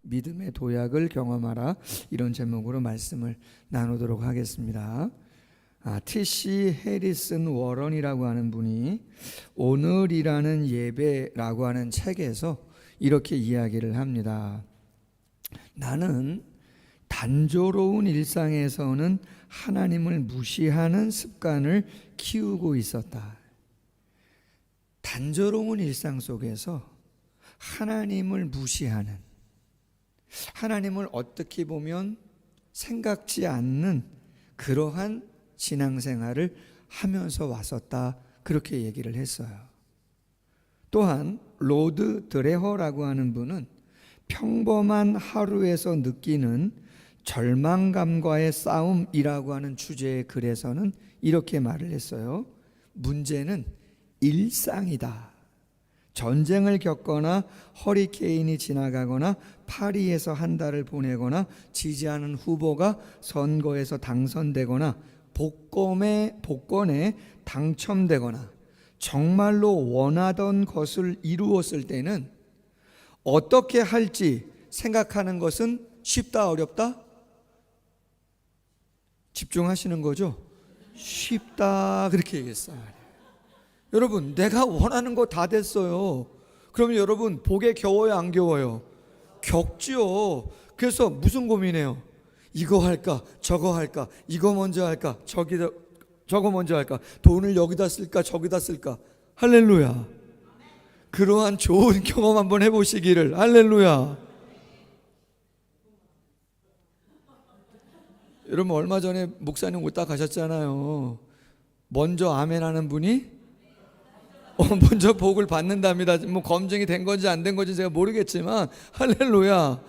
믿음의 도약을 경험하라, 이런 제목으로 말씀을 나누도록 하겠습니다. T.C. 해리슨 워런이라고 하는 분이 오늘이라는 예배라고 하는 책에서 이렇게 이야기를 합니다. 나는 단조로운 일상에서는 하나님을 무시하는 습관을 키우고 있었다. 단조로운 일상 속에서 하나님을 무시하는, 하나님을 어떻게 보면 생각지 않는 그러한 신앙생활을 하면서 왔었다, 그렇게 얘기를 했어요. 또한 로드 드레허라고 하는 분은 평범한 하루에서 느끼는 절망감과의 싸움이라고 하는 주제의 글에서는 이렇게 말을 했어요. 문제는 일상이다. 전쟁을 겪거나 허리케인이 지나가거나 파리에서 한 달을 보내거나 지지하는 후보가 선거에서 당선되거나 복권에 당첨되거나 정말로 원하던 것을 이루었을 때는 어떻게 할지 생각하는 것은 쉽다, 어렵다? 집중하시는 거죠? 쉽다, 그렇게 얘기했어요. 여러분, 내가 원하는 거 다 됐어요. 그러면 여러분, 복에 겨워요, 안 겨워요? 겪지요. 그래서 무슨 고민해요? 이거 할까, 저거 할까, 이거 먼저 할까, 저거 먼저 할까, 돈을 여기다 쓸까, 저기다 쓸까. 할렐루야. 그러한 좋은 경험 한번 해보시기를. 할렐루야. 여러분, 얼마 전에 목사님 오다 가셨잖아요. 먼저 아멘 하는 분이 먼저 복을 받는답니다. 뭐 검증이 된 건지 안 된 건지 제가 모르겠지만, 할렐루야.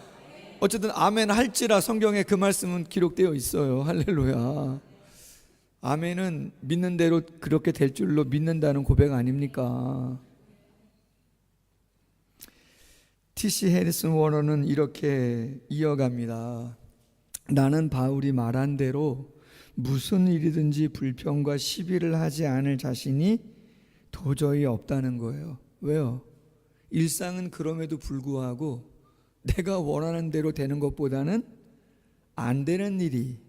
어쨌든 아멘 할지라 성경에 그 말씀은 기록되어 있어요. 할렐루야. 아멘은 믿는 대로 그렇게 될 줄로 믿는다는 고백 아닙니까? T.C. 해리슨 워런은 이렇게 이어갑니다. 나는 바울이 말한 대로 무슨 일이든지 불평과 시비를 하지 않을 자신이 도저히 없다는 거예요. 왜요? 일상은 그럼에도 불구하고 내가 원하는 대로 되는 것보다는 안 되는 일이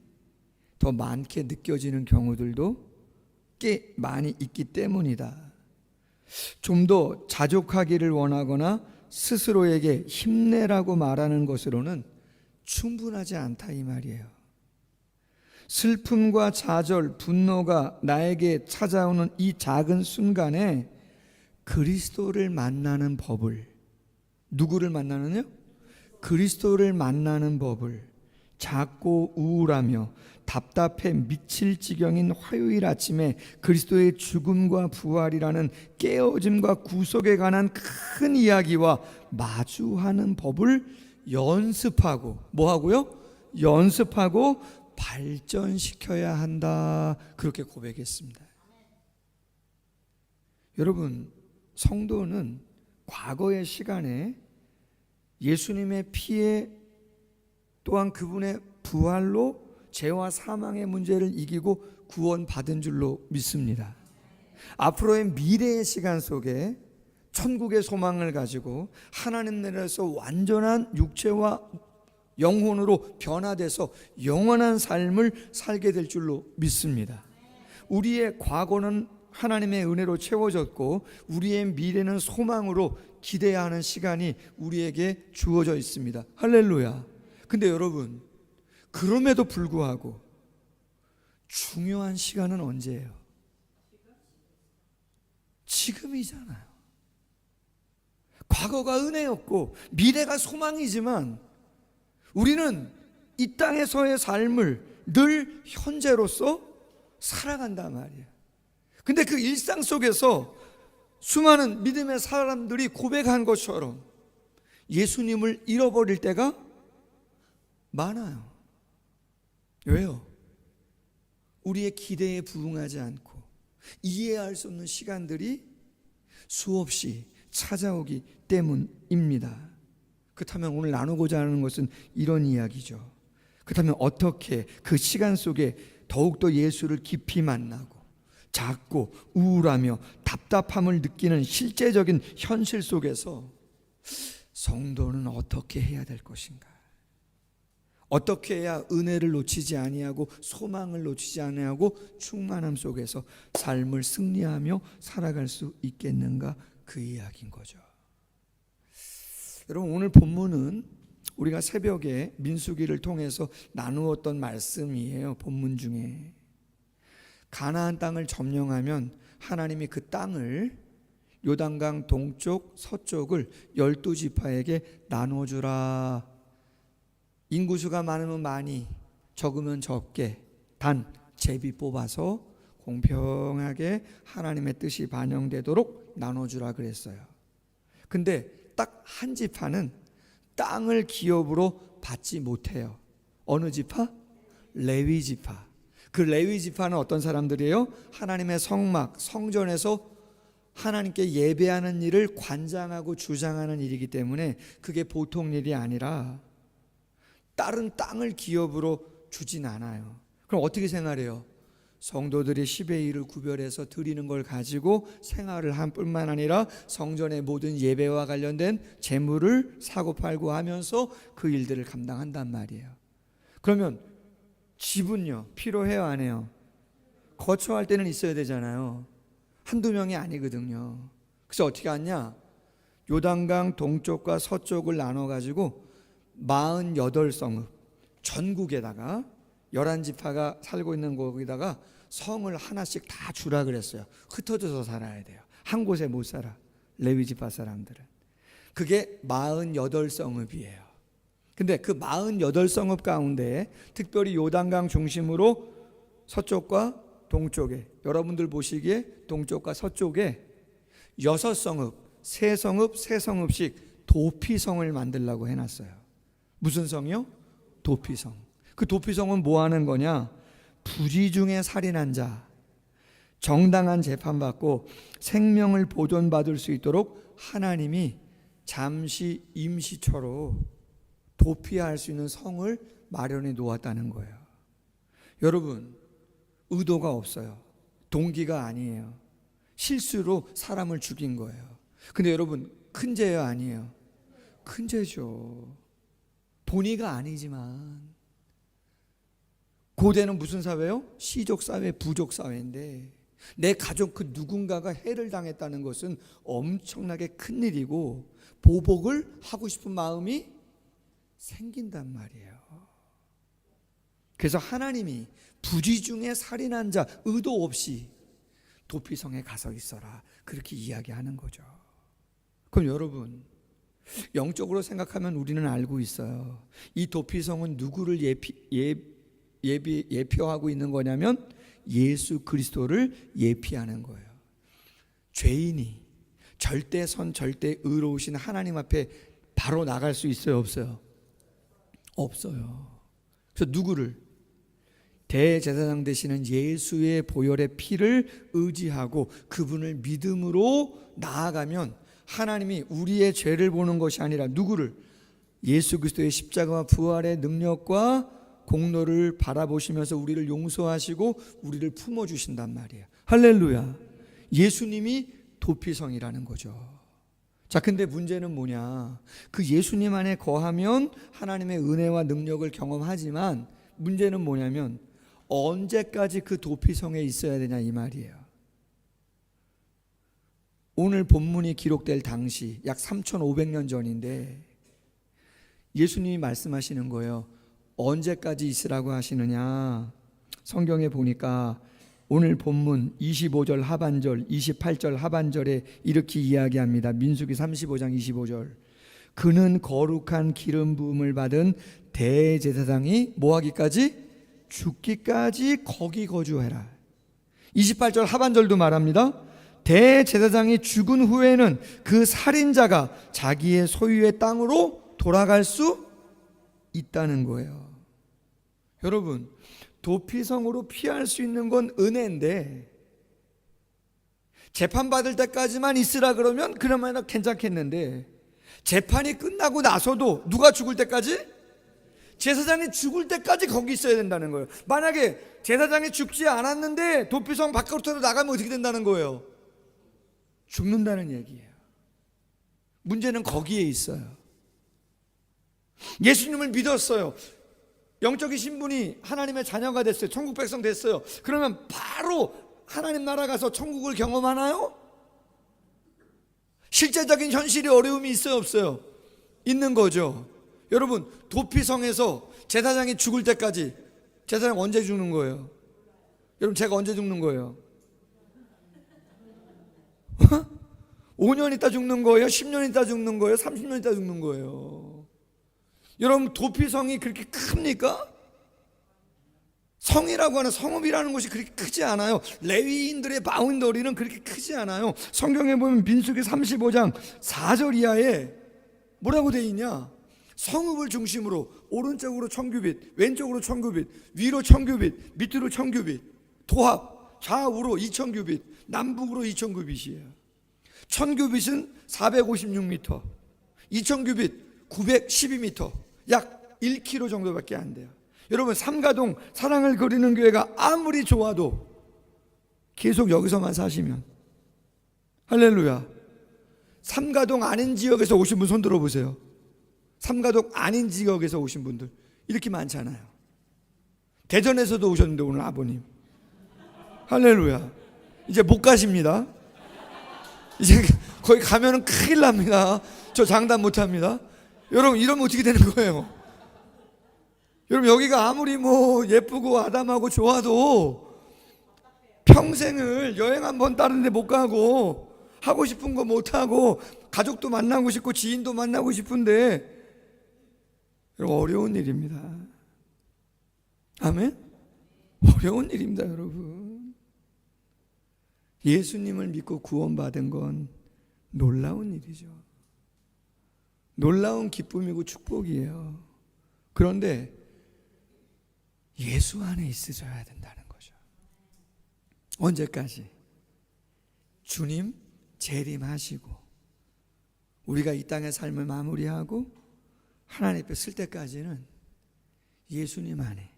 더 많게 느껴지는 경우들도 꽤 많이 있기 때문이다. 좀 더 자족하기를 원하거나 스스로에게 힘내라고 말하는 것으로는 충분하지 않다, 이 말이에요. 슬픔과 좌절, 분노가 나에게 찾아오는 이 작은 순간에 그리스도를 만나는 법을, 누구를 만나느냐? 그리스도를 만나는 법을 작고 우울하며 답답해 미칠 지경인 화요일 아침에 그리스도의 죽음과 부활이라는 깨어짐과 구속에 관한 큰 이야기와 마주하는 법을 연습하고, 뭐 하고요? 연습하고 발전시켜야 한다, 그렇게 고백했습니다. 여러분, 성도는 과거의 시간에 예수님의 피에 또한 그분의 부활로 죄와 사망의 문제를 이기고 구원받은 줄로 믿습니다. 앞으로의 미래의 시간 속에 천국의 소망을 가지고 하나님 나라에서 완전한 육체와 영혼으로 변화돼서 영원한 삶을 살게 될 줄로 믿습니다. 우리의 과거는 하나님의 은혜로 채워졌고 우리의 미래는 소망으로 기대해야 하는 시간이 우리에게 주어져 있습니다. 할렐루야. 근데 여러분, 그럼에도 불구하고 중요한 시간은 언제예요? 지금이잖아요. 과거가 은혜였고 미래가 소망이지만 우리는 이 땅에서의 삶을 늘 현재로서 살아간단 말이에요. 근데 그 일상 속에서 수많은 믿음의 사람들이 고백한 것처럼 예수님을 잃어버릴 때가 많아요. 왜요? 우리의 기대에 부응하지 않고 이해할 수 없는 시간들이 수없이 찾아오기 때문입니다. 그렇다면 오늘 나누고자 하는 것은 이런 이야기죠. 그렇다면 어떻게 그 시간 속에 더욱더 예수를 깊이 만나고 작고 우울하며 답답함을 느끼는 실제적인 현실 속에서 성도는 어떻게 해야 될 것인가? 어떻게 해야 은혜를 놓치지 아니하고 소망을 놓치지 아니하고 충만함 속에서 삶을 승리하며 살아갈 수 있겠는가? 그 이야기인 거죠. 여러분, 오늘 본문은 우리가 새벽에 민수기를 통해서 나누었던 말씀이에요. 본문 중에 가나안 땅을 점령하면 하나님이 그 땅을 요단강 동쪽 서쪽을 12지파에게 나눠주라. 인구수가 많으면 많이, 적으면 적게, 단 제비 뽑아서 공평하게 하나님의 뜻이 반영되도록 나눠주라 그랬어요. 근데 딱 한 지파는 땅을 기업으로 받지 못해요. 어느 지파? 레위 지파. 그 레위 지파는 어떤 사람들이에요? 하나님의 성막, 성전에서 하나님께 예배하는 일을 관장하고 주장하는 일이기 때문에 그게 보통 일이 아니라 다른 땅을 기업으로 주진 않아요. 그럼 어떻게 생활해요? 성도들이 10의 1을 구별해서 드리는 걸 가지고 생활을 한 뿐만 아니라 성전의 모든 예배와 관련된 재물을 사고 팔고 하면서 그 일들을 감당한단 말이에요. 그러면 집은요, 필요해요, 안 해요? 거처할 때는 있어야 되잖아요. 한두 명이 아니거든요. 그래서 어떻게 하냐? 요단강 동쪽과 서쪽을 나눠가지고 48성읍 전국에다가 11지파가 살고 있는 곳에다가 성을 하나씩 다 주라 그랬어요. 흩어져서 살아야 돼요. 한 곳에 못 살아, 레위지파 사람들은. 그게 48성읍이에요. 근데 그 48성읍 가운데 특별히 요단강 중심으로 서쪽과 동쪽에, 여러분들 보시기에 동쪽과 서쪽에 6성읍, 3성읍, 3성읍씩 도피성을 만들라고 해놨어요. 무슨 성이요? 도피성. 그 도피성은 뭐 하는 거냐? 부지 중에 살인한 자, 정당한 재판받고 생명을 보존받을 수 있도록 하나님이 잠시 임시처로 도피할 수 있는 성을 마련해 놓았다는 거예요. 여러분, 의도가 없어요. 동기가 아니에요. 실수로 사람을 죽인 거예요. 근데 여러분, 큰 죄요, 아니에요? 큰 죄죠. 본의가 아니지만. 고대는 무슨 사회요? 시족사회, 부족사회인데 내 가족 그 누군가가 해를 당했다는 것은 엄청나게 큰 일이고 보복을 하고 싶은 마음이 생긴단 말이에요. 그래서 하나님이 부지 중에 살인한 자 의도 없이 도피성에 가서 있어라, 그렇게 이야기하는 거죠. 그럼 여러분, 영적으로 생각하면 우리는 알고 있어요. 이 도피성은 누구를 예표하고 있는 거냐면 예수 그리스도를 예피하는 거예요. 죄인이 절대 의로우신 하나님 앞에 바로 나갈 수 있어요, 없어요? 없어요. 그래서 누구를? 대제사장 되시는 예수의 보혈의 피를 의지하고 그분을 믿음으로 나아가면 하나님이 우리의 죄를 보는 것이 아니라 누구를? 예수 그리스도의 십자가와 부활의 능력과 공로를 바라보시면서 우리를 용서하시고 우리를 품어주신단 말이에요. 할렐루야. 예수님이 도피성이라는 거죠. 자, 근데 문제는 뭐냐? 그 예수님 안에 거하면 하나님의 은혜와 능력을 경험하지만 문제는 뭐냐면 언제까지 그 도피성에 있어야 되냐, 이 말이에요. 오늘 본문이 기록될 당시 약 3,500년 전인데 예수님이 말씀하시는 거예요. 언제까지 있으라고 하시느냐? 성경에 보니까 오늘 본문 25절 하반절, 28절 하반절에 이렇게 이야기합니다. 민수기 35장 25절. 그는 거룩한 기름 부음을 받은 대제사장이 뭐하기까지? 죽기까지 거기 거주해라. 28절 하반절도 말합니다. 대제사장이 죽은 후에는 그 살인자가 자기의 소유의 땅으로 돌아갈 수 있다는 거예요. 여러분, 도피성으로 피할 수 있는 건 은혜인데 재판받을 때까지만 있으라 그러면 그러면 괜찮겠는데 재판이 끝나고 나서도 누가 죽을 때까지? 제사장이 죽을 때까지 거기 있어야 된다는 거예요. 만약에 제사장이 죽지 않았는데 도피성 바깥으로 나가면 어떻게 된다는 거예요? 죽는다는 얘기예요. 문제는 거기에 있어요. 예수님을 믿었어요. 영적인 신분이 하나님의 자녀가 됐어요. 천국 백성 됐어요. 그러면 바로 하나님 나라 가서 천국을 경험하나요? 실제적인 현실이 어려움이 있어요, 없어요? 있는 거죠. 여러분, 도피성에서 제사장이 죽을 때까지, 제사장 언제 죽는 거예요? 여러분, 제가 언제 죽는 거예요? 5년 있다 죽는 거예요? 10년 있다 죽는 거예요? 30년 있다 죽는 거예요? 여러분, 도피성이 그렇게 큽니까? 성이라고 하는 성읍이라는 것이 그렇게 크지 않아요. 레위인들의 바운더리는 그렇게 크지 않아요. 성경에 보면 민수기 35장 4절 이하에 뭐라고 되어 있냐? 성읍을 중심으로 오른쪽으로 1000규빗, 왼쪽으로 1000규빗, 위로 1000규빗, 밑으로 1000규빗, 도합 좌우로 2000규빗, 남북으로 2000규빗이에요. 1000규빗은 456m, 2000규빗 912m, 약 1km 정도밖에 안 돼요. 여러분, 삼가동 사랑을 그리는 교회가 아무리 좋아도 계속 여기서만 사시면, 할렐루야, 삼가동 아닌 지역에서 오신 분 손 들어보세요. 삼가동 아닌 지역에서 오신 분들 이렇게 많잖아요. 대전에서도 오셨는데 오늘 아버님, 할렐루야, 이제 못 가십니다. 이제 거기 가면은 큰일 납니다. 저 장담 못 합니다. 여러분, 이러면 어떻게 되는 거예요? 여러분, 여기가 아무리 뭐 예쁘고 아담하고 좋아도 평생을 여행 한번 다른 데 못 가고 하고 싶은 거 못 하고 가족도 만나고 싶고 지인도 만나고 싶은데, 여러분, 어려운 일입니다. 아멘? 어려운 일입니다, 여러분. 예수님을 믿고 구원받은 건 놀라운 일이죠. 놀라운 기쁨이고 축복이에요. 그런데 예수 안에 있어줘야 된다는 거죠. 언제까지? 주님 재림하시고 우리가 이 땅의 삶을 마무리하고 하나님 앞에 쓸 때까지는 예수님 안에,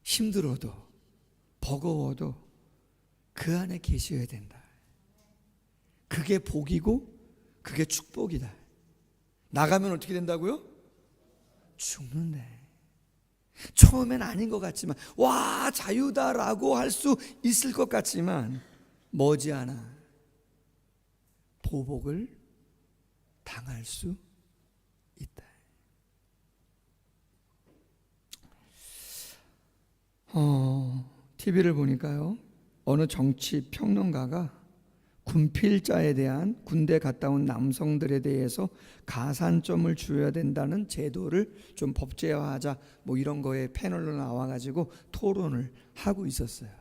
힘들어도 버거워도 그 안에 계셔야 된다. 그게 복이고 그게 축복이다. 나가면 어떻게 된다고요? 죽는데. 처음엔 아닌 것 같지만, 와, 자유다라고 할 수 있을 것 같지만 머지않아 보복을 당할 수 있다. TV를 보니까요, 어느 정치 평론가가 군필자에 대한, 군대 갔다 온 남성들에 대해서 가산점을 줘야 된다는 제도를 좀 법제화하자, 뭐 이런 거에 패널로 나와가지고 토론을 하고 있었어요.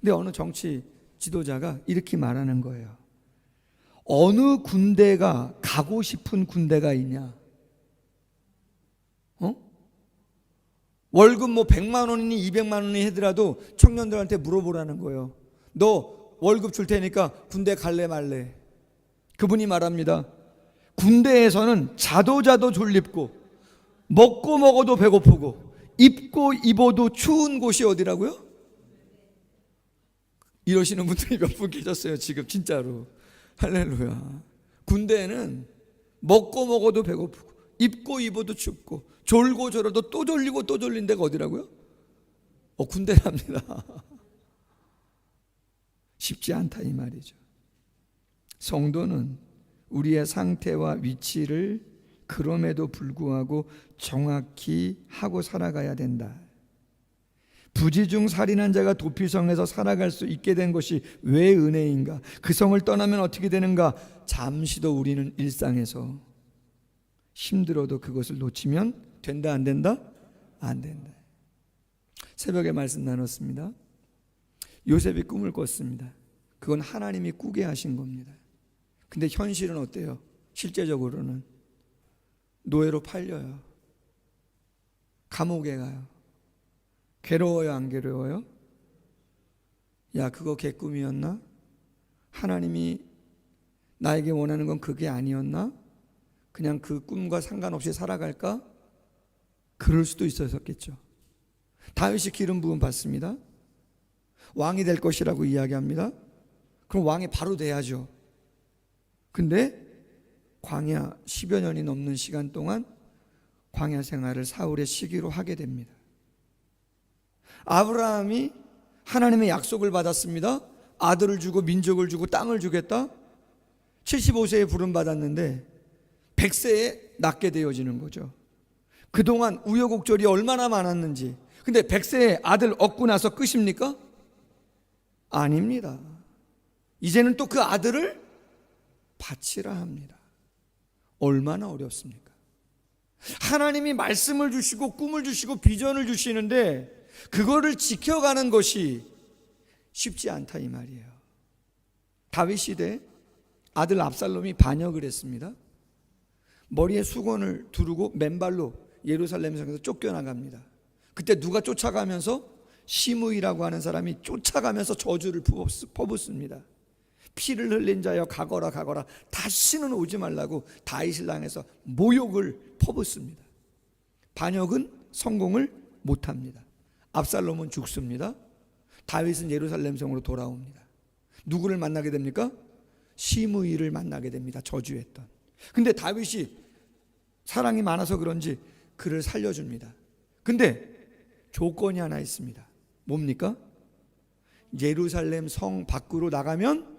근데 어느 정치 지도자가 이렇게 말하는 거예요. 어느 군대가 가고 싶은 군대가 있냐? 월급 뭐 100만 원이니 200만 원이니 하더라도 청년들한테 물어보라는 거예요. 너 월급 줄 테니까 군대 갈래 말래? 그분이 말합니다. 군대에서는 자도 졸립고 먹고 먹어도 배고프고 입고 입어도 추운 곳이 어디라고요? 이러시는 분들이 몇 분 계셨어요 지금, 진짜로. 할렐루야. 군대에는 먹고 먹어도 배고프고 입고 입어도 춥고 졸고 졸어도 또 졸리고 또 졸린 데가 어디라고요? 군대랍니다. 쉽지 않다 이 말이죠. 성도는 우리의 상태와 위치를 그럼에도 불구하고 정확히 하고 살아가야 된다. 부지중 살인한 자가 도피성에서 살아갈 수 있게 된 것이 왜 은혜인가? 그 성을 떠나면 어떻게 되는가? 잠시도 우리는 일상에서 힘들어도 그것을 놓치면 된다, 안 된다? 안 된다. 새벽에 말씀 나눴습니다. 요셉이 꿈을 꿨습니다. 그건 하나님이 꾸게 하신 겁니다. 근데 현실은 어때요? 실제적으로는 노예로 팔려요. 감옥에 가요. 괴로워요, 안 괴로워요? 야, 그거 개꿈이었나? 하나님이 나에게 원하는 건 그게 아니었나? 그냥 그 꿈과 상관없이 살아갈까? 그럴 수도 있었겠죠. 다윗이 기름 부음 받습니다. 왕이 될 것이라고 이야기합니다. 그럼 왕이 바로 돼야죠. 근데 광야 10여 년이 넘는 시간 동안 광야 생활을 사울의 시기로 하게 됩니다. 아브라함이 하나님의 약속을 받았습니다. 아들을 주고 민족을 주고 땅을 주겠다. 75세에 부름받았는데 100세에 낳게 되어지는 거죠. 그동안 우여곡절이 얼마나 많았는지. 근데 100세에 아들 얻고 나서 끝입니까? 아닙니다. 이제는 또 그 아들을 바치라 합니다. 얼마나 어렵습니까? 하나님이 말씀을 주시고 꿈을 주시고 비전을 주시는데 그거를 지켜가는 것이 쉽지 않다 이 말이에요. 다윗 시대 아들 압살롬이 반역을 했습니다. 머리에 수건을 두르고 맨발로 예루살렘 성에서 쫓겨나갑니다. 그때 누가 쫓아가면서 시므이라고 하는 사람이 쫓아가면서 저주를 퍼붓습니다. 피를 흘린 자여 가거라 가거라, 다시는 오지 말라고 다윗을 향해서 모욕을 퍼붓습니다. 반역은 성공을 못합니다. 압살롬은 죽습니다. 다윗은 예루살렘 성으로 돌아옵니다. 누구를 만나게 됩니까? 시므이를 만나게 됩니다. 저주했던. 근데 다윗이 사랑이 많아서 그런지 그를 살려줍니다. 근데 조건이 하나 있습니다. 뭡니까? 예루살렘 성 밖으로 나가면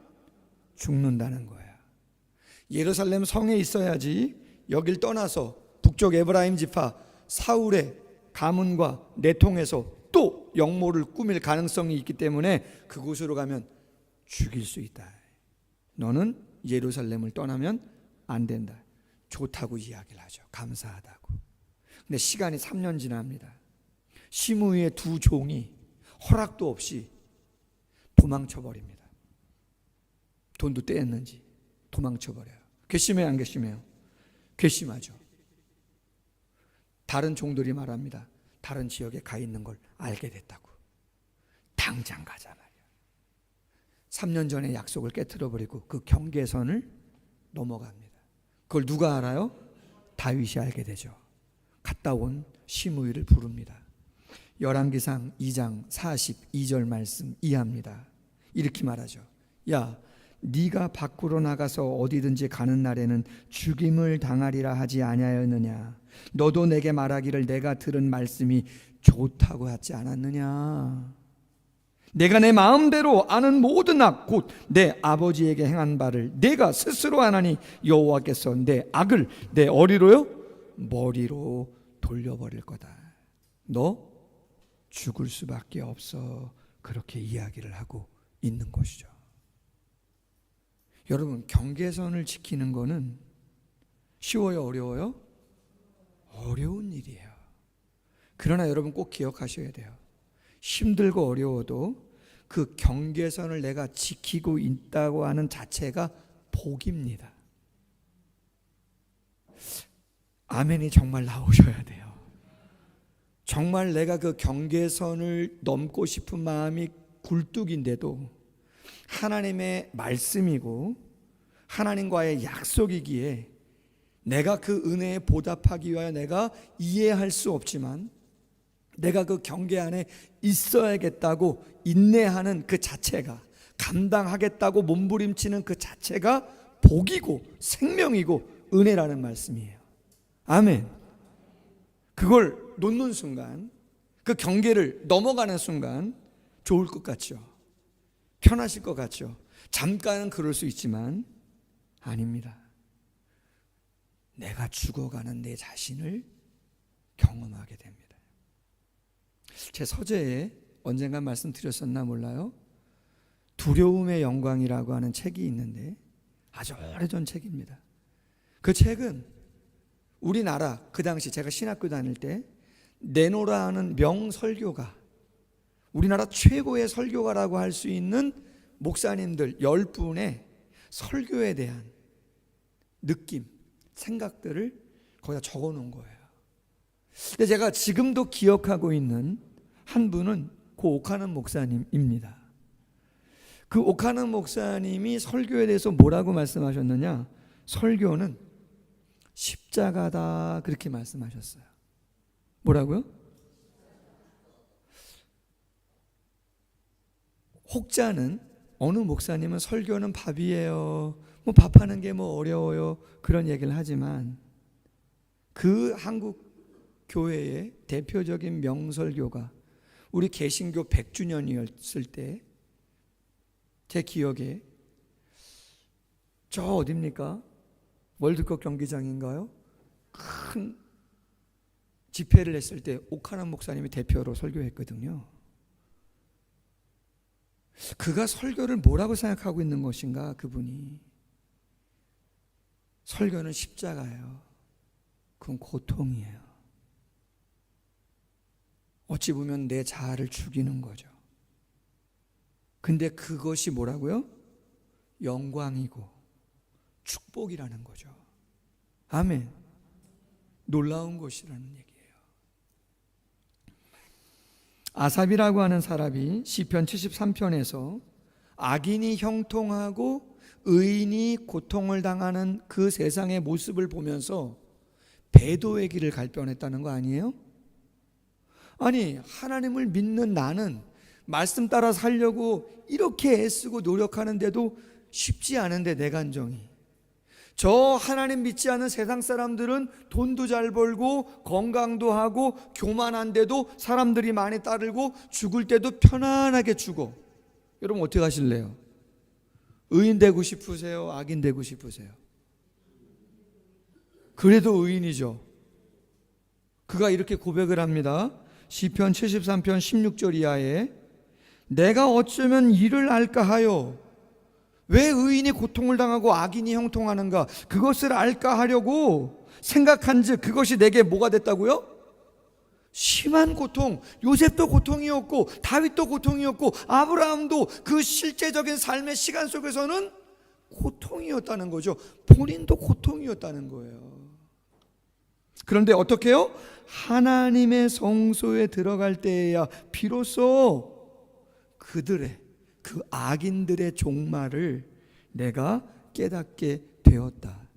죽는다는 거야. 예루살렘 성에 있어야지 여길 떠나서 북쪽 에브라임 지파 사울의 가문과 내통해서 또 역모를 꾸밀 가능성이 있기 때문에 그곳으로 가면 죽일 수 있다. 너는 예루살렘을 떠나면 안 된다. 좋다고 이야기를 하죠. 감사하다고. 근데 시간이 3년 지납니다. 시므이의 두 종이 허락도 없이 도망쳐버립니다. 돈도 떼었는지 도망쳐버려요. 괘씸해요, 안 괘씸해요? 괘씸하죠. 다른 종들이 말합니다. 다른 지역에 가 있는 걸 알게 됐다고. 당장 가자 말이야. 3년 전에 약속을 깨트려버리고 그 경계선을 넘어갑니다. 그걸 누가 알아요? 다윗이 알게 되죠. 갔다 온 시므이를 부릅니다. 열왕기상 2장 42절 말씀 이해합니다. 이렇게 말하죠. 야, 네가 밖으로 나가서 어디든지 가는 날에는 죽임을 당하리라 하지 아니하였느냐? 너도 내게 말하기를 내가 들은 말씀이 좋다고 하지 않았느냐? 내가 내 마음대로 아는 모든 악 곧 내 아버지에게 행한 바를 내가 스스로 하나니 여호와께서 내 악을 내 머리로 돌려버릴 거다. 너 죽을 수밖에 없어. 그렇게 이야기를 하고 있는 것이죠. 여러분, 경계선을 지키는 거는 쉬워요, 어려워요? 어려운 일이에요. 그러나 여러분 꼭 기억하셔야 돼요. 힘들고 어려워도 그 경계선을 내가 지키고 있다고 하는 자체가 복입니다. 아멘이 정말 나오셔야 돼요. 정말 내가 그 경계선을 넘고 싶은 마음이 굴뚝인데도 하나님의 말씀이고 하나님과의 약속이기에 내가 그 은혜에 보답하기 위하여 내가 이해할 수 없지만 내가 그 경계 안에 있어야겠다고 인내하는 그 자체가, 감당하겠다고 몸부림치는 그 자체가 복이고 생명이고 은혜라는 말씀이에요. 아멘. 그걸 놓는 순간, 그 경계를 넘어가는 순간 좋을 것 같죠? 편하실 것 같죠? 잠깐은 그럴 수 있지만 아닙니다. 내가 죽어가는 내 자신을 경험하게 됩니다. 제 서재에 언젠가 말씀드렸었나 몰라요. 두려움의 영광이라고 하는 책이 있는데 아주 오래전 책입니다. 그 책은 우리나라 그 당시 제가 신학교 다닐 때 네노라 하는 명설교가, 우리나라 최고의 설교가라고 할 수 있는 목사님들 10분의 설교에 대한 느낌, 생각들을 거기다 적어 놓은 거예요. 근데 제가 지금도 기억하고 있는 한 분은 고 오카는 목사님입니다. 그 오카는 목사님이 설교에 대해서 뭐라고 말씀하셨느냐? 설교는 십자가다, 그렇게 말씀하셨어요. 뭐라고요? 혹자는, 어느 목사님은 설교는 밥이에요. 밥하는 게 어려워요. 그런 얘기를 하지만 그 한국 교회의 대표적인 명설교가 우리 개신교 100주년이었을 때 제 기억에 저 어딥니까? 월드컵 경기장인가요? 큰 집회를 했을 때 오카남 목사님이 대표로 설교했거든요. 그가 설교를 뭐라고 생각하고 있는 것인가? 그분이 설교는 십자가예요. 그건 고통이에요. 어찌 보면 내 자아를 죽이는 거죠. 근데 그것이 뭐라고요? 영광이고 축복이라는 거죠. 아멘. 놀라운 것이라는 얘기예요. 아삽이라고 하는 사람이 시편 73편에서 악인이 형통하고 의인이 고통을 당하는 그 세상의 모습을 보면서 배도의 길을 갈 뻔했다는 거 아니에요? 아니, 하나님을 믿는 나는 말씀 따라 살려고 이렇게 애쓰고 노력하는데도 쉽지 않은데, 내 감정이. 저 하나님 믿지 않는 세상 사람들은 돈도 잘 벌고 건강도 하고 교만한데도 사람들이 많이 따르고 죽을 때도 편안하게 죽어. 여러분 어떻게 하실래요? 의인 되고 싶으세요? 악인 되고 싶으세요? 그래도 의인이죠. 그가 이렇게 고백을 합니다. 시편 73편 16절 이하에 내가 어쩌면 이를 알까 하여. 왜 의인이 고통을 당하고 악인이 형통하는가? 그것을 알까 하려고 생각한즉 그것이 내게 뭐가 됐다고요? 심한 고통. 요셉도 고통이었고 다윗도 고통이었고 아브라함도 그 실제적인 삶의 시간 속에서는 고통이었다는 거죠. 본인도 고통이었다는 거예요. 그런데 어떻게 해요? 하나님의 성소에 들어갈 때에야 비로소 그들의, 그 악인들의 종말을 내가 깨닫게 되었다.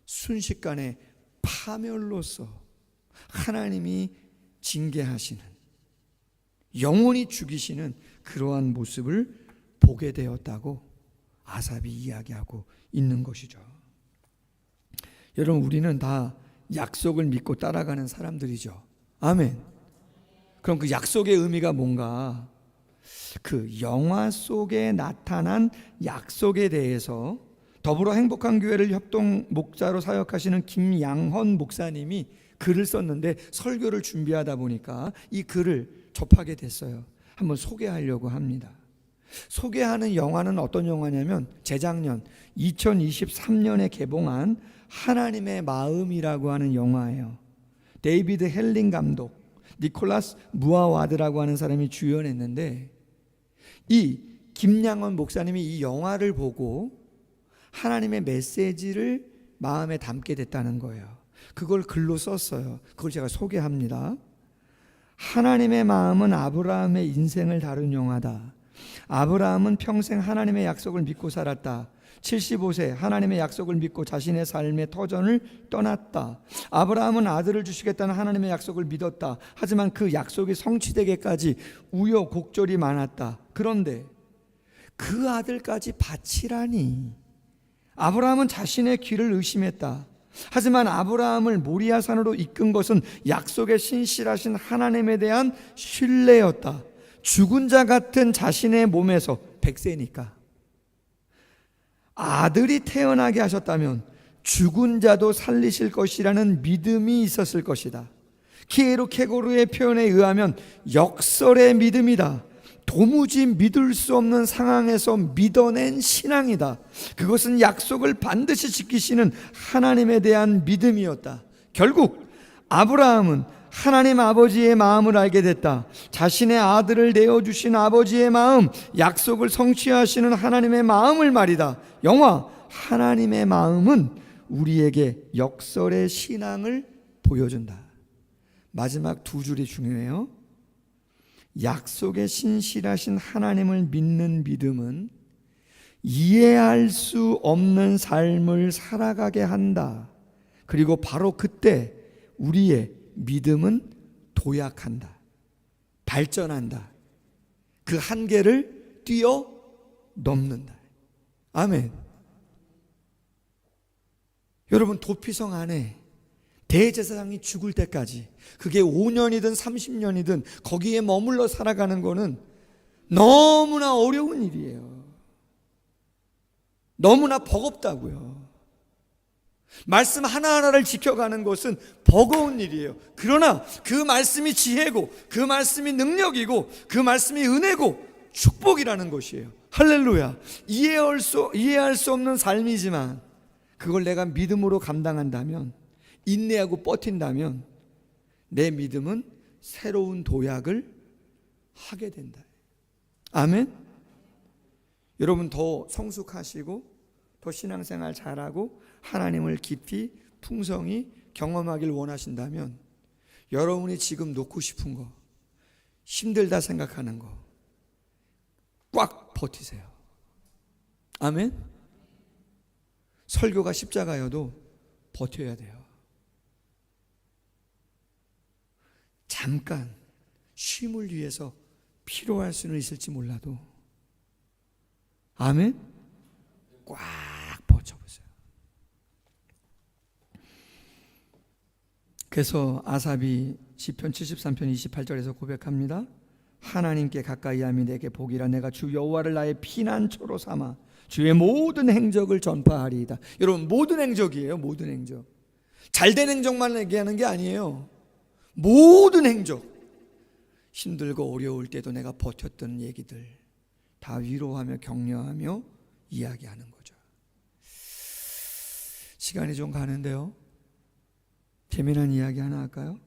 순식간에 파멸로서 하나님이 징계하시는, 영원히 죽이시는 그러한 모습을 보게 되었다고 아삽이 이야기하고 있는 것이죠. 여러분, 우리는 다 약속을 믿고 따라가는 사람들이죠. 아멘. 그럼 그 약속의 의미가 뭔가? 그 영화 속에 나타난 약속에 대해서 더불어 행복한 교회를 협동 목자로 사역하시는 김양헌 목사님이 글을 썼는데, 설교를 준비하다 보니까 이 글을 접하게 됐어요. 한번 소개하려고 합니다. 소개하는 영화는 어떤 영화냐면 재작년 2023년에 개봉한 하나님의 마음이라고 하는 영화예요. 데이비드 헬링 감독, 니콜라스 무아와드라고 하는 사람이 주연했는데, 이 김양헌 목사님이 이 영화를 보고 하나님의 메시지를 마음에 담게 됐다는 거예요. 그걸 글로 썼어요. 그걸 제가 소개합니다. 하나님의 마음은 아브라함의 인생을 다룬 영화다. 아브라함은 평생 하나님의 약속을 믿고 살았다. 75세 하나님의 약속을 믿고 자신의 삶의 터전을 떠났다. 아브라함은 아들을 주시겠다는 하나님의 약속을 믿었다. 하지만 그 약속이 성취되기까지 우여곡절이 많았다. 그런데 그 아들까지 바치라니. 아브라함은 자신의 귀를 의심했다. 하지만 아브라함을 모리아산으로 이끈 것은 약속의 신실하신 하나님에 대한 신뢰였다. 죽은 자 같은 자신의 몸에서 100세니까 아들이 태어나게 하셨다면 죽은 자도 살리실 것이라는 믿음이 있었을 것이다. 키에로 케고르의 표현에 의하면 역설의 믿음이다. 도무지 믿을 수 없는 상황에서 믿어낸 신앙이다. 그것은 약속을 반드시 지키시는 하나님에 대한 믿음이었다. 결국 아브라함은 하나님 아버지의 마음을 알게 됐다. 자신의 아들을 내어주신 아버지의 마음, 약속을 성취하시는 하나님의 마음을 말이다. 영화 하나님의 마음은 우리에게 역설의 신앙을 보여준다. 마지막 두 줄이 중요해요. 약속의 신실하신 하나님을 믿는 믿음은 이해할 수 없는 삶을 살아가게 한다. 그리고 바로 그때 우리의 믿음은 도약한다. 발전한다. 그 한계를 뛰어넘는다. 아멘. 여러분, 도피성 안에 대제사장이 죽을 때까지, 그게 5년이든 30년이든 거기에 머물러 살아가는 거는 너무나 어려운 일이에요. 너무나 버겁다고요. 말씀 하나하나를 지켜가는 것은 버거운 일이에요. 그러나 그 말씀이 지혜고, 그 말씀이 능력이고, 그 말씀이 은혜고 축복이라는 것이에요. 할렐루야. 이해할 수 없는 삶이지만 그걸 내가 믿음으로 감당한다면, 인내하고 버틴다면 내 믿음은 새로운 도약을 하게 된다. 아멘. 여러분 더 성숙하시고 더 신앙생활 잘하고 하나님을 깊이 풍성히 경험하길 원하신다면 여러분이 지금 놓고 싶은 거, 힘들다 생각하는 거 꽉 버티세요. 아멘. 설교가 십자가여도 버텨야 돼요. 잠깐 쉼을 위해서 필요할 수는 있을지 몰라도, 아멘, 꽉 버텨보세요. 그래서 아삽이 시편 73편 28절에서 고백합니다. 하나님께 가까이함이 내게 복이라. 내가 주 여호와를 나의 피난처로 삼아 주의 모든 행적을 전파하리이다. 여러분, 모든 행적이에요. 모든 행적. 잘된 행적만 얘기하는 게 아니에요. 모든 행적. 힘들고 어려울 때도 내가 버텼던 얘기들 다 위로하며 격려하며 이야기하는 거죠. 시간이 좀 가는데요, 재미난 이야기 하나 할까요?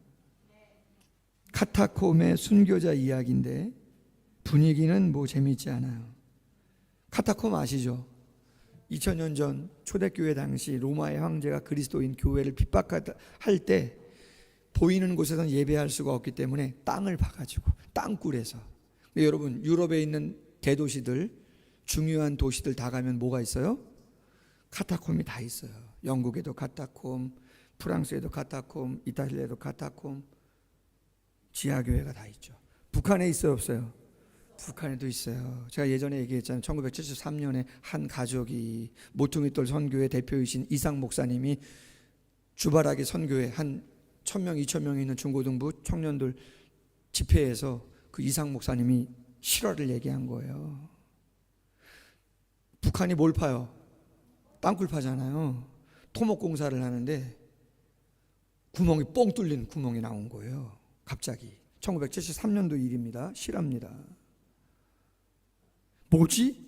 카타콤의 순교자 이야기인데 분위기는 뭐 재미있지 않아요. 카타콤 아시죠? 2000년 전 초대교회 당시 로마의 황제가 그리스도인 교회를 핍박할 때 보이는 곳에서는 예배할 수가 없기 때문에 땅을 파가지고 땅굴에서. 여러분, 유럽에 있는 대도시들, 중요한 도시들 다 가면 뭐가 있어요? 카타콤이 다 있어요. 영국에도 카타콤, 프랑스에도 카타콤, 이탈리아에도 카타콤, 지하교회가 다 있죠. 북한에 있어요, 없어요? 북한에도 있어요. 제가 예전에 얘기했잖아요. 1973년에 한 가족이 모퉁이돌 선교회 대표이신 이상 목사님이 주바라기 선교회 한 1000명, 2000명 있는 중고등부 청년들 집회에서 그 이상 목사님이 실화를 얘기한 거예요. 북한이 뭘 파요? 땅굴 파잖아요. 토목공사를 하는데 구멍이 뻥 뚫린 구멍이 나온 거예요. 갑자기 1973년도 일입니다. 실화입니다. 뭐지?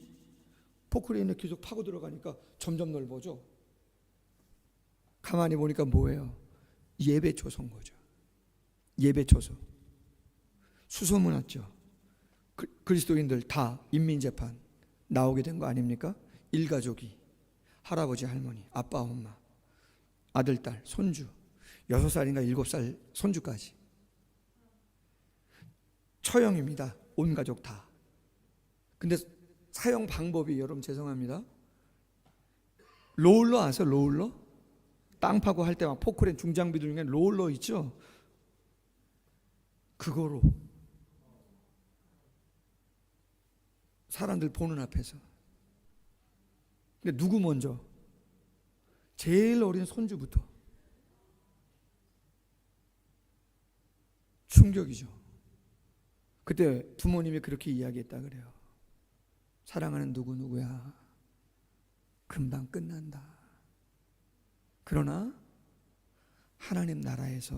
포크레인을 계속 파고 들어가니까 점점 넓어져. 가만히 보니까 뭐예요? 예배초소인 거죠. 예배초소. 수소문 났죠. 그리스도인들 다 인민재판 나오게 된 거 아닙니까? 일가족이, 할아버지 할머니, 아빠 엄마, 아들 딸 손주, 6살인가 7살 손주까지 처형입니다. 온 가족 다. 근데 사형 방법이, 여러분 죄송합니다, 롤러 아세요? 롤러? 땅 파고 할 때 막 포크레인 중장비들 중에 롤러 있죠? 그거로 사람들 보는 앞에서. 근데 누구 먼저? 제일 어린 손주부터. 충격이죠. 그때 부모님이 그렇게 이야기했다 그래요. 사랑하는 누구누구야, 금방 끝난다. 그러나 하나님 나라에서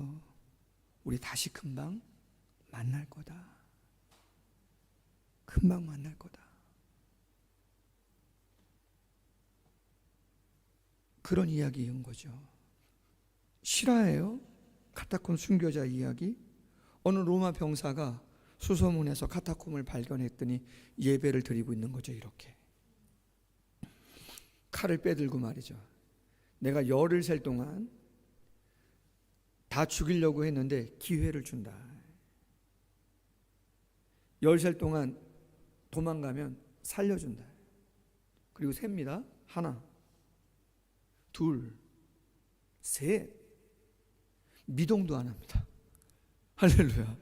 우리 다시 금방 만날 거다. 금방 만날 거다. 그런 이야기인 거죠. 실화예요. 카타콤 순교자 이야기. 어느 로마 병사가 수소문에서 카타콤을 발견했더니 예배를 드리고 있는 거죠. 이렇게 칼을 빼들고 말이죠. 내가 열흘 셀 동안 다 죽이려고 했는데 기회를 준다. 열 셀 동안 도망가면 살려준다. 그리고 셉니다. 하나, 둘, 셋. 미동도 안 합니다. 할렐루야.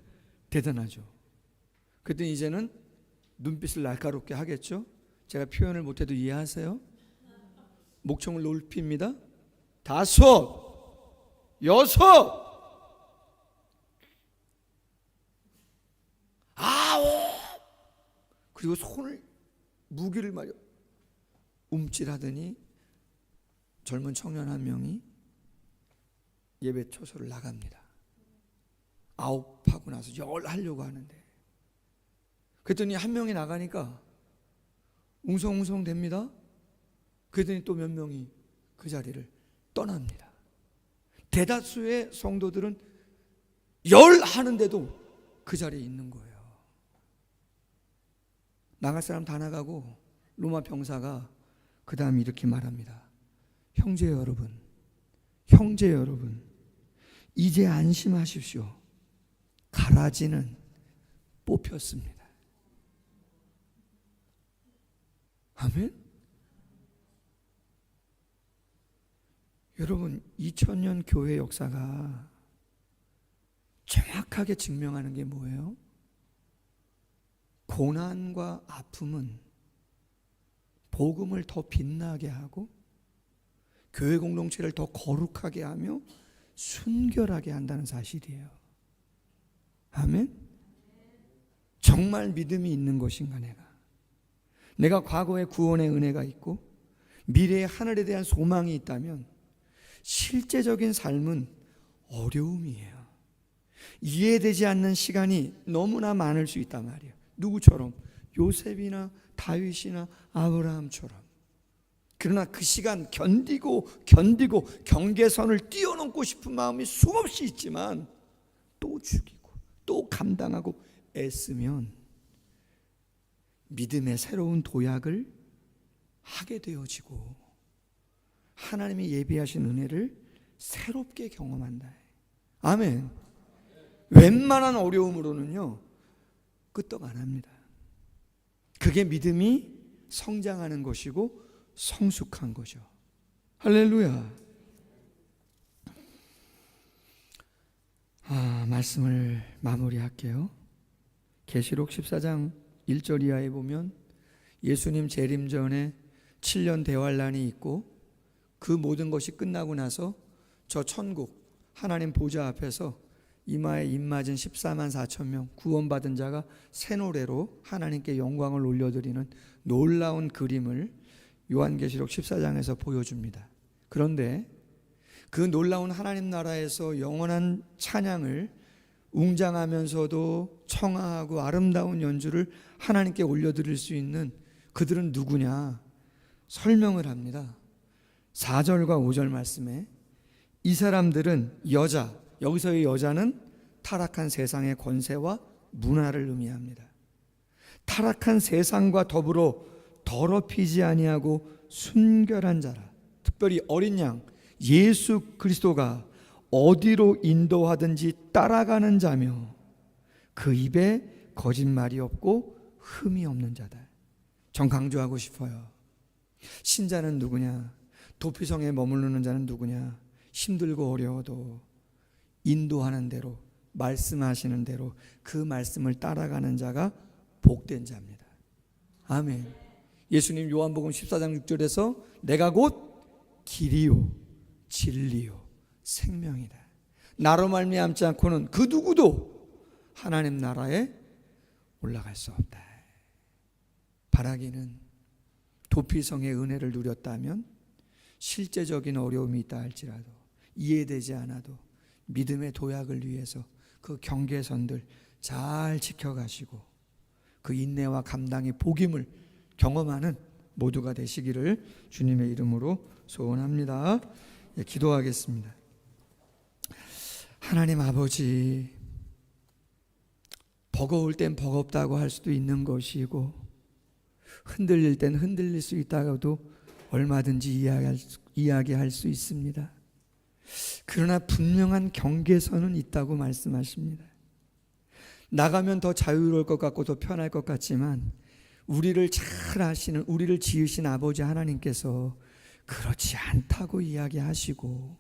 대단하죠. 그랬더니 이제는 눈빛을 날카롭게 하겠죠. 제가 표현을 못해도 이해하세요? 목청을 높입니다. 5, 여섯, 아홉. 그리고 손을 무기를 마려 움찔하더니 젊은 청년 한 명이 예배 초소를 나갑니다. 아홉 하고 나서 열 하려고 하는데, 그랬더니 한 명이 나가니까 웅성웅성 됩니다. 그랬더니 또 몇 명이 그 자리를 떠납니다. 대다수의 성도들은 열 하는데도 그 자리에 있는 거예요. 나갈 사람 다 나가고 로마 병사가 그 다음 이렇게 말합니다. 형제 여러분, 형제 여러분, 이제 안심하십시오. 가라지는 뽑혔습니다. 아멘. 여러분, 2000년 교회 역사가 정확하게 증명하는 게 뭐예요? 고난과 아픔은 복음을 더 빛나게 하고 교회 공동체를 더 거룩하게 하며 순결하게 한다는 사실이에요. 아멘. 정말 믿음이 있는 것인가? 내가 과거의 구원의 은혜가 있고 미래의 하늘에 대한 소망이 있다면 실제적인 삶은 어려움이에요. 이해되지 않는 시간이 너무나 많을 수 있단 말이에요. 누구처럼? 요셉이나 다윗이나 아브라함처럼. 그러나 그 시간 견디고 경계선을 뛰어넘고 싶은 마음이 수없이 있지만 또 죽이고 또 감당하고 애쓰면 믿음의 새로운 도약을 하게 되어지고 하나님이 예비하신 은혜를 새롭게 경험한다. 아멘. 웬만한 어려움으로는요 끄떡 안 합니다. 그게 믿음이 성장하는 것이고 성숙한 거죠. 할렐루야. 말씀을 마무리할게요. 계시록 14장 1절 이하에 보면 예수님 재림 전에 7년 대환란이 있고 그 모든 것이 끝나고 나서 저 천국 하나님 보좌 앞에서 이마에 입맞은 14만 4천 명 구원받은 자가 새 노래로 하나님께 영광을 올려드리는 놀라운 그림을 요한계시록 14장에서 보여줍니다. 그런데 그 놀라운 하나님 나라에서 영원한 찬양을 웅장하면서도 청아하고 아름다운 연주를 하나님께 올려드릴 수 있는 그들은 누구냐? 설명을 합니다. 4절과 5절 말씀에 이 사람들은 여자, 여기서의 여자는 타락한 세상의 권세와 문화를 의미합니다. 타락한 세상과 더불어 더럽히지 아니하고 순결한 자라. 특별히 어린 양 예수 그리스도가 어디로 인도하든지 따라가는 자며 그 입에 거짓말이 없고 흠이 없는 자다. 전 강조하고 싶어요. 신자는 누구냐? 도피성에 머무르는 자는 누구냐? 힘들고 어려워도 인도하는 대로 말씀하시는 대로 그 말씀을 따라가는 자가 복된 자입니다. 아멘. 예수님 요한복음 14장 6절에서 내가 곧 길이요 진리요 생명이다. 나로 말미암지 않고는 그 누구도 하나님 나라에 올라갈 수 없다. 바라기는 도피성의 은혜를 누렸다면 실제적인 어려움이 있다 할지라도 이해되지 않아도 믿음의 도약을 위해서 그 경계선들 잘 지켜가시고 그 인내와 감당의 복임을 경험하는 모두가 되시기를 주님의 이름으로 소원합니다. 기도하겠습니다. 하나님 아버지, 버거울 땐 버겁다고 할 수도 있는 것이고 흔들릴 땐 흔들릴 수 있다고도 얼마든지 이야기할 수 있습니다. 그러나 분명한 경계선은 있다고 말씀하십니다. 나가면 더 자유로울 것 같고 더 편할 것 같지만 우리를 잘 아시는, 우리를 지으신 아버지 하나님께서 그렇지 않다고 이야기하시고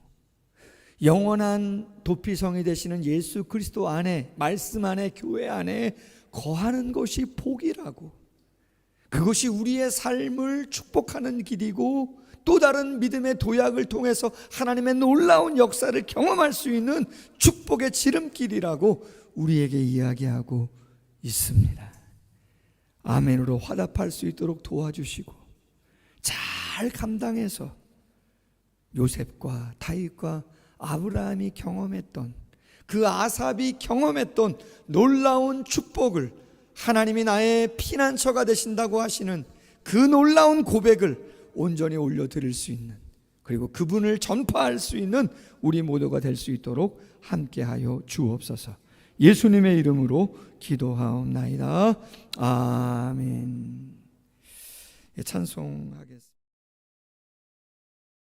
영원한 도피성이 되시는 예수 그리스도 안에, 말씀 안에, 교회 안에 거하는 것이 복이라고, 그것이 우리의 삶을 축복하는 길이고 또 다른 믿음의 도약을 통해서 하나님의 놀라운 역사를 경험할 수 있는 축복의 지름길이라고 우리에게 이야기하고 있습니다. 아멘으로 화답할 수 있도록 도와주시고 잘 감당해서 요셉과 다윗과 아브라함이 경험했던, 그 아삽이 경험했던 놀라운 축복을, 하나님이 나의 피난처가 되신다고 하시는 그 놀라운 고백을 온전히 올려드릴 수 있는, 그리고 그분을 전파할 수 있는 우리 모두가 될 수 있도록 함께하여 주옵소서. 예수님의 이름으로 기도하옵나이다. 아멘. 찬송하겠습니다.